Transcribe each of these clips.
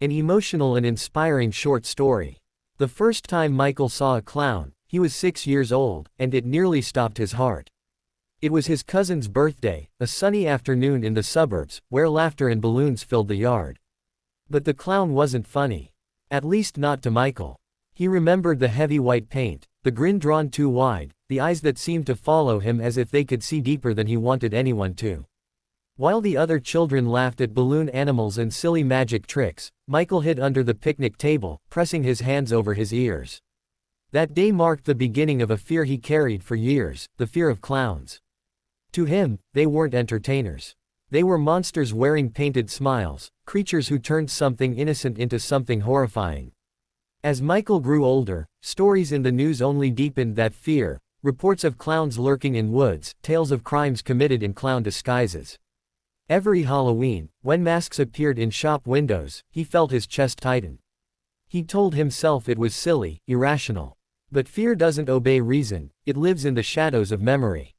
An emotional and inspiring short story. The first time Michael saw a clown, he was 6 years old, and it nearly stopped his heart. It was his cousin's birthday, a sunny afternoon in the suburbs, where laughter and balloons filled the yard. But the clown wasn't funny. At least not to Michael. He remembered the heavy white paint, the grin drawn too wide, the eyes that seemed to follow him as if they could see deeper than he wanted anyone to. While the other children laughed at balloon animals and silly magic tricks, Michael hid under the picnic table, pressing his hands over his ears. That day marked the beginning of a fear he carried for years, the fear of clowns. To him, they weren't entertainers. They were monsters wearing painted smiles, creatures who turned something innocent into something horrifying. As Michael grew older, stories in the news only deepened that fear, reports of clowns lurking in woods, tales of crimes committed in clown disguises. Every Halloween, when masks appeared in shop windows, he felt his chest tighten. He told himself it was silly, irrational. But fear doesn't obey reason, it lives in the shadows of memory.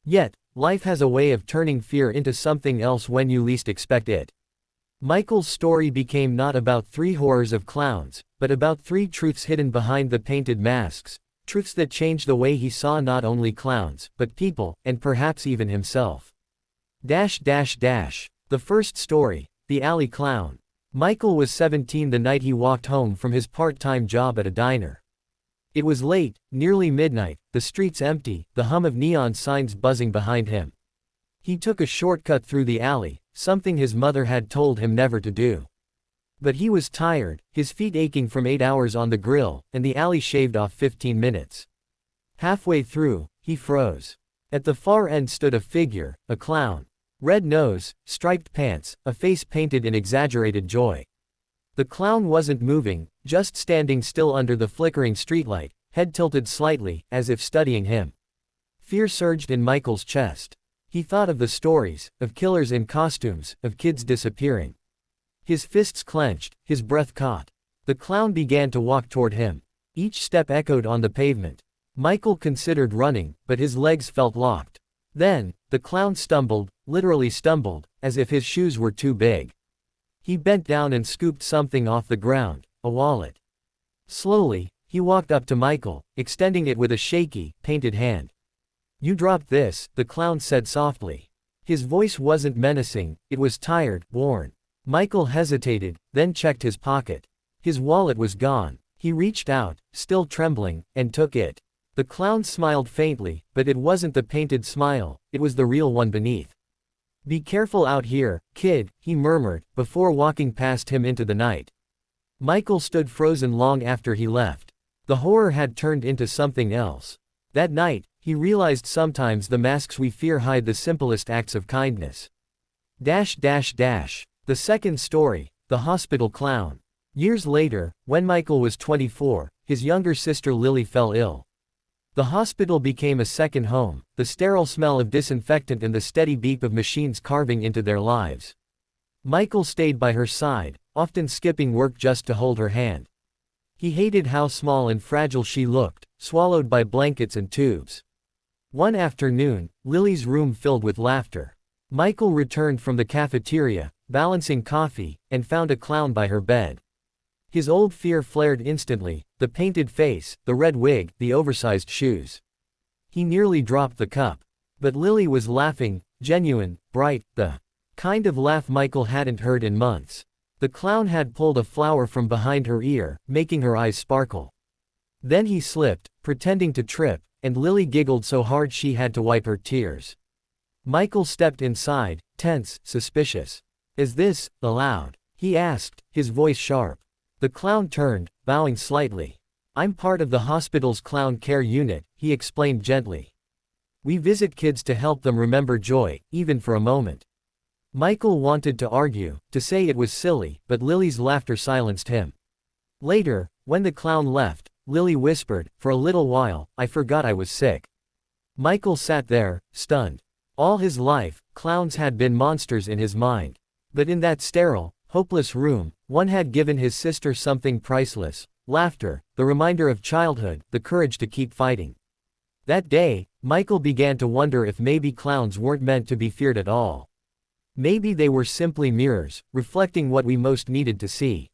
Yet, life has a way of turning fear into something else when you least expect it. Michael's story became not about 3 horrors of clowns, but about 3 truths hidden behind the painted masks, truths that changed the way he saw not only clowns, but people, and perhaps even himself. The first story, The Alley Clown. Michael was 17 the night he walked home from his part-time job at a diner. It was late, nearly midnight, the streets empty, the hum of neon signs buzzing behind him. He took a shortcut through the alley, something his mother had told him never to do. But he was tired, his feet aching from 8 hours on the grill, and the alley shaved off 15 minutes. Halfway through, he froze. At the far end stood a figure, a clown. Red nose, striped pants, a face painted in exaggerated joy. The clown wasn't moving, just standing still under the flickering streetlight, head tilted slightly, as if studying him. Fear surged in Michael's chest. He thought of the stories, of killers in costumes, of kids disappearing. His fists clenched, his breath caught. The clown began to walk toward him. Each step echoed on the pavement. Michael considered running, but his legs felt locked. Then, the clown stumbled, literally stumbled, as if his shoes were too big. He bent down and scooped something off the ground, a wallet. Slowly, he walked up to Michael, extending it with a shaky, painted hand. "You dropped this," the clown said softly. His voice wasn't menacing, it was tired, worn. Michael hesitated, then checked his pocket. His wallet was gone. He reached out, still trembling, and took it. The clown smiled faintly, but it wasn't the painted smile, it was the real one beneath. "Be careful out here, kid," he murmured, before walking past him into the night. Michael stood frozen long after he left. The horror had turned into something else. That night, he realized sometimes the masks we fear hide the simplest acts of kindness. The second story, The Hospital Clown. Years later, when Michael was 24, his younger sister Lily fell ill. The hospital became a second home, the sterile smell of disinfectant and the steady beep of machines carving into their lives. Michael stayed by her side, often skipping work just to hold her hand. He hated how small and fragile she looked, swallowed by blankets and tubes. One afternoon, Lily's room filled with laughter. Michael returned from the cafeteria, balancing coffee, and found a clown by her bed. His old fear flared instantly, the painted face, the red wig, the oversized shoes. He nearly dropped the cup. But Lily was laughing, genuine, bright, the kind of laugh Michael hadn't heard in months. The clown had pulled a flower from behind her ear, making her eyes sparkle. Then he slipped, pretending to trip, and Lily giggled so hard she had to wipe her tears. Michael stepped inside, tense, suspicious. "Is this allowed?" he asked, his voice sharp. The clown turned, bowing slightly. "I'm part of the hospital's clown care unit," he explained gently. "We visit kids to help them remember joy, even for a moment." Michael wanted to argue, to say it was silly, but Lily's laughter silenced him. Later, when the clown left, Lily whispered, "For a little while, I forgot I was sick." Michael sat there, stunned. All his life, clowns had been monsters in his mind. But in that sterile, hopeless room, one had given his sister something priceless: laughter, the reminder of childhood, the courage to keep fighting. That day, Michael began to wonder if maybe clowns weren't meant to be feared at all. Maybe they were simply mirrors, reflecting what we most needed to see.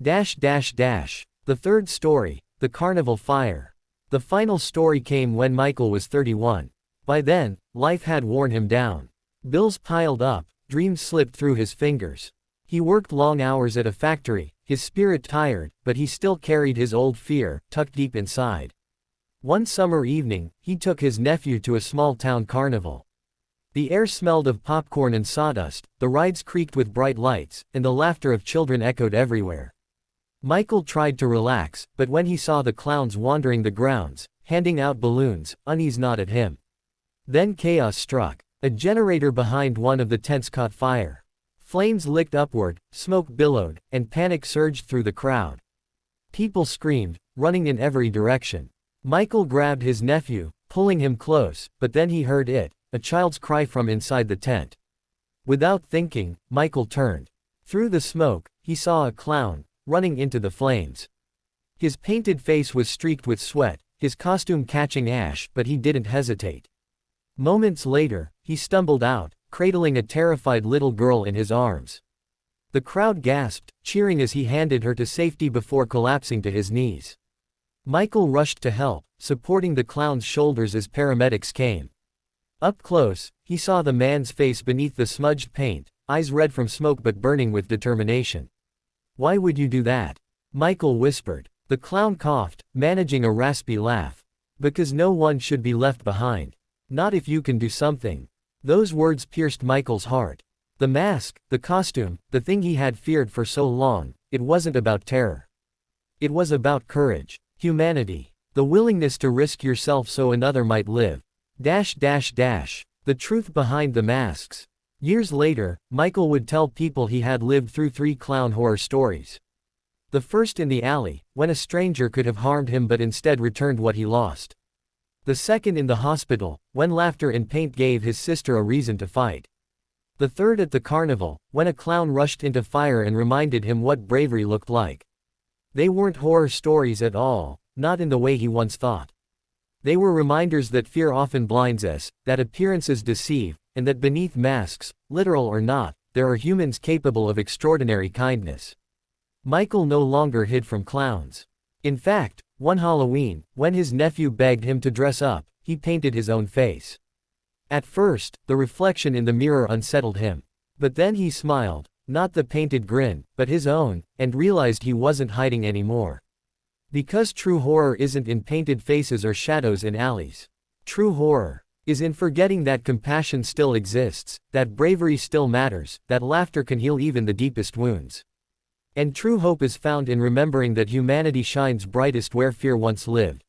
The third story, the carnival fire. The final story came when Michael was 31. By then, life had worn him down. Bills piled up, dreams slipped through his fingers. He worked long hours at a factory, his spirit tired, but he still carried his old fear, tucked deep inside. One summer evening, he took his nephew to a small-town carnival. The air smelled of popcorn and sawdust, the rides creaked with bright lights, and the laughter of children echoed everywhere. Michael tried to relax, but when he saw the clowns wandering the grounds, handing out balloons, unease gnawed at him. Then chaos struck. A generator behind one of the tents caught fire. Flames licked upward, smoke billowed, and panic surged through the crowd. People screamed, running in every direction. Michael grabbed his nephew, pulling him close, but then he heard it, a child's cry from inside the tent. Without thinking, Michael turned. Through the smoke, he saw a clown, running into the flames. His painted face was streaked with sweat, his costume catching ash, but he didn't hesitate. Moments later, he stumbled out, cradling a terrified little girl in his arms. The crowd gasped, cheering as he handed her to safety before collapsing to his knees. Michael rushed to help, supporting the clown's shoulders as paramedics came. Up close, he saw the man's face beneath the smudged paint, eyes red from smoke but burning with determination. "Why would you do that?" Michael whispered. The clown coughed, managing a raspy laugh. "Because no one should be left behind. Not if you can do something." Those words pierced Michael's heart. The mask, the costume, the thing he had feared for so long, it wasn't about terror. It was about courage, humanity, the willingness to risk yourself so another might live. The truth behind the masks. Years later, Michael would tell people he had lived through 3 clown horror stories. The first in the alley, when a stranger could have harmed him but instead returned what he lost. The second in the hospital, when laughter and paint gave his sister a reason to fight. The third at the carnival, when a clown rushed into fire and reminded him what bravery looked like. They weren't horror stories at all, not in the way he once thought. They were reminders that fear often blinds us, that appearances deceive, and that beneath masks, literal or not, there are humans capable of extraordinary kindness. Michael no longer hid from clowns. In fact, one Halloween, when his nephew begged him to dress up, he painted his own face. At first, the reflection in the mirror unsettled him. But then he smiled, not the painted grin, but his own, and realized he wasn't hiding anymore. Because true horror isn't in painted faces or shadows in alleys. True horror is in forgetting that compassion still exists, that bravery still matters, that laughter can heal even the deepest wounds. And true hope is found in remembering that humanity shines brightest where fear once lived.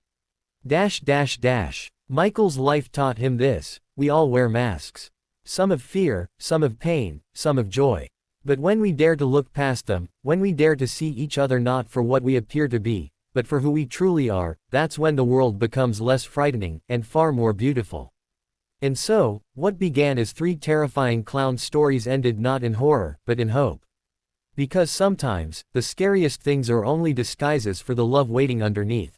Michael's life taught him this: we all wear masks. Some of fear, some of pain, some of joy. But when we dare to look past them, when we dare to see each other not for what we appear to be, but for who we truly are, that's when the world becomes less frightening, and far more beautiful. And so, what began as 3 terrifying clown stories ended not in horror, but in hope. Because sometimes, the scariest things are only disguises for the love waiting underneath.